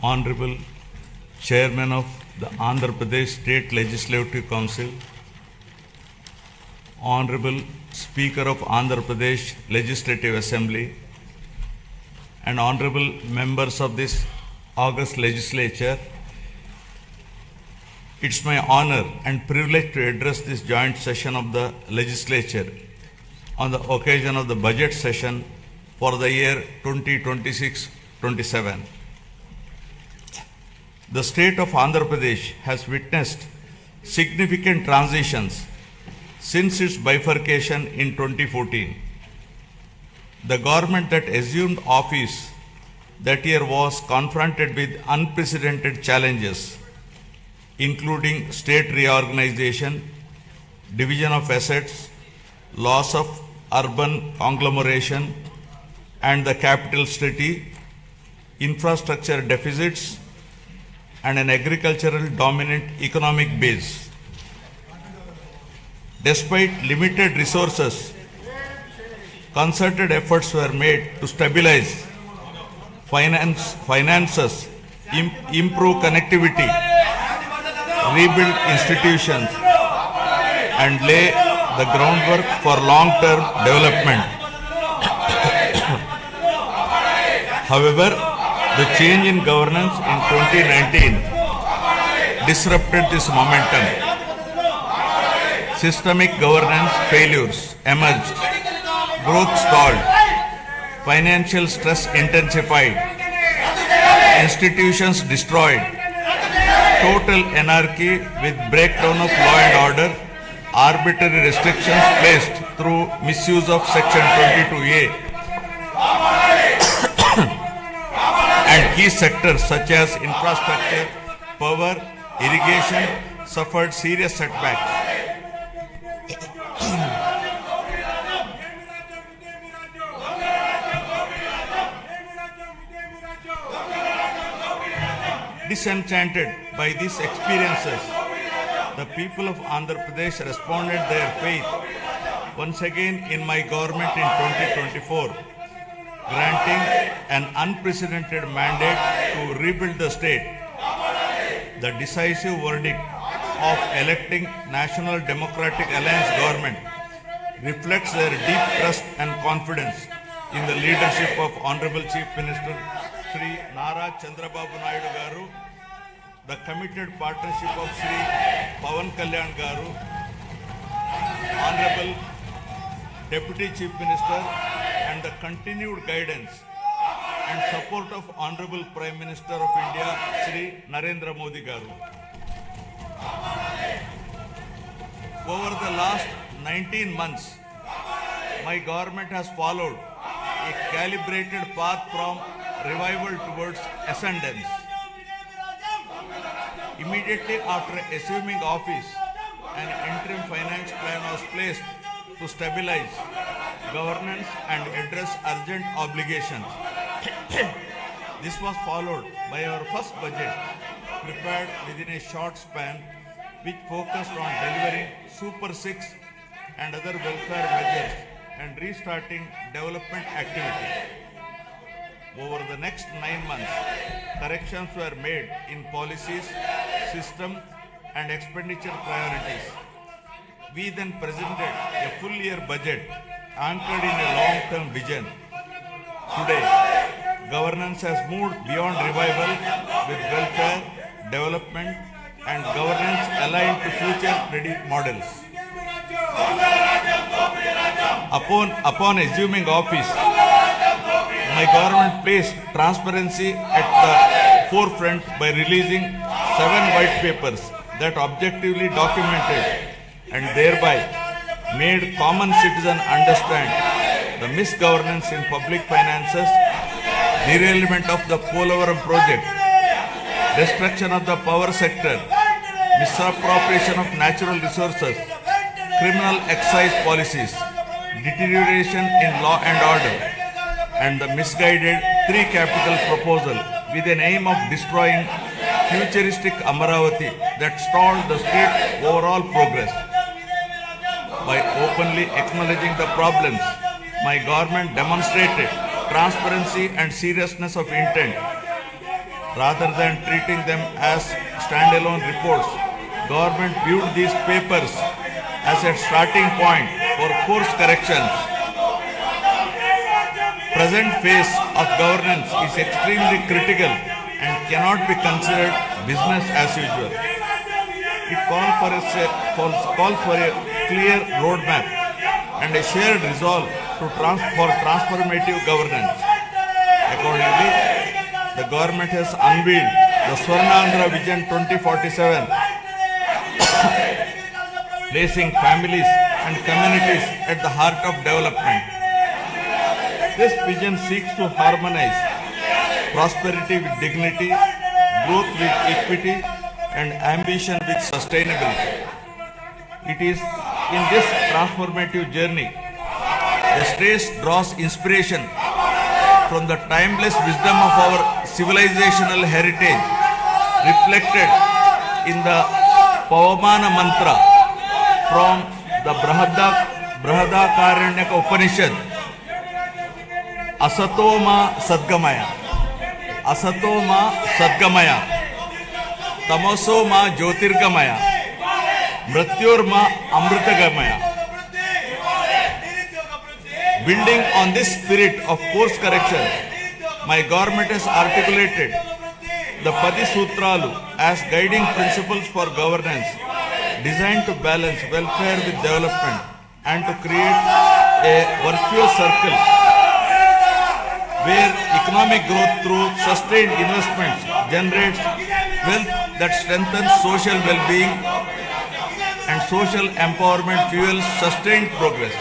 Honorable Chairman of the Andhra Pradesh State Legislative Council, Honorable Speaker of Andhra Pradesh Legislative Assembly, and Honorable members of this August Legislature, it's my honor and privilege to address this joint session of the Legislature on the occasion of the budget session for the year 2026-27. The state of Andhra Pradesh has witnessed significant transitions since its bifurcation in 2014. The government that assumed office that year was confronted with unprecedented challenges, including state reorganization, division of assets, loss of urban conglomeration and the capital city, infrastructure deficits, and an agricultural dominant economic base. Despite limited resources, concerted efforts were made to stabilize finances, improve connectivity, rebuild institutions, and lay the groundwork for long-term development. However, the change in governance in 2019 disrupted this momentum. Systemic governance failures emerged, growth stalled, financial stress intensified, institutions destroyed, total anarchy with breakdown of law and order, arbitrary restrictions placed through misuse of Section 22A, and key sectors such as infrastructure, power, irrigation suffered serious setbacks. Disenchanted by these experiences, the people of Andhra Pradesh responded their faith once again in my government in 2024, granting an unprecedented mandate to rebuild the state. The decisive verdict of electing National Democratic Alliance government reflects their deep trust and confidence in the leadership of Honorable Chief Minister Sri Nara Chandrababu Naidu Garu, the committed partnership of Sri Pawan Kalyan Garu, Honorable Deputy Chief Minister, and the continued guidance and support of Honorable Prime Minister of India, Sri Narendra Modi Garu. Over the last 19 months, my government has followed a calibrated path from revival towards ascendance. Immediately after assuming office, an interim finance plan was placed to stabilize governance and address urgent obligations. This was followed by our first budget, prepared within a short span, which focused on delivering Super 6 and other welfare measures and restarting development activity. Over the next 9 months, corrections were made in policies, system, and expenditure priorities. We then presented a full year budget anchored in a long-term vision. Today, governance has moved beyond revival with welfare, development, and governance aligned to future-ready models. Upon assuming office, my government placed transparency at the forefront by releasing 7 white papers that objectively documented and thereby made common citizens understand the misgovernance in public finances, derailment of the Polavaram project, destruction of the power sector, misappropriation of natural resources, criminal excise policies, deterioration in law and order, and the misguided 3 capital proposal with an aim of destroying futuristic Amaravati that stalled the state's overall progress. By openly acknowledging the problems, my government demonstrated transparency and seriousness of intent. Rather than treating them as standalone reports, government viewed these papers as a starting point for course corrections. Present phase of governance is extremely critical and cannot be considered business as usual. It calls for a clear roadmap and a shared resolve for transformative governance. Accordingly, the government has unveiled the Swarnandhra Vision 2047, placing families and communities at the heart of development. This vision seeks to harmonize prosperity with dignity, growth with equity, and ambition with sustainability. It is in this transformative journey the state draws inspiration from the timeless wisdom of our civilizational heritage, reflected in the Pavamana mantra from the Brihadaranyaka Upanishad. Asatoma Sadgamaya, Asatoma Sadgamaya, Tamosoma Jyotirgamaya, Mrityorma Amritagamaya. Building on this spirit of course correction, my government has articulated the Padi Sutralu as guiding principles for governance, designed to balance welfare with development and to create a virtuous circle where economic growth through sustained investments generates wealth that strengthens social well-being and social empowerment fuels sustained progress.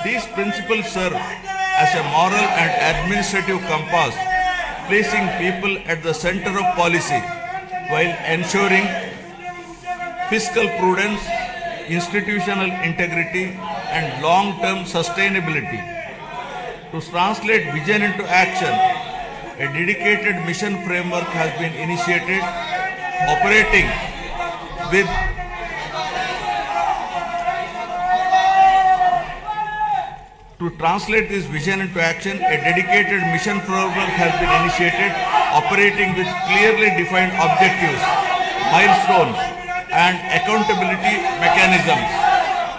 These principles serve as a moral and administrative compass, placing people at the center of policy while ensuring fiscal prudence, institutional integrity, and long-term sustainability. To translate vision into action, a dedicated mission framework has been initiated, operating with To translate this vision into action, a dedicated mission framework has been initiated, operating with clearly defined objectives, milestones, and accountability mechanisms.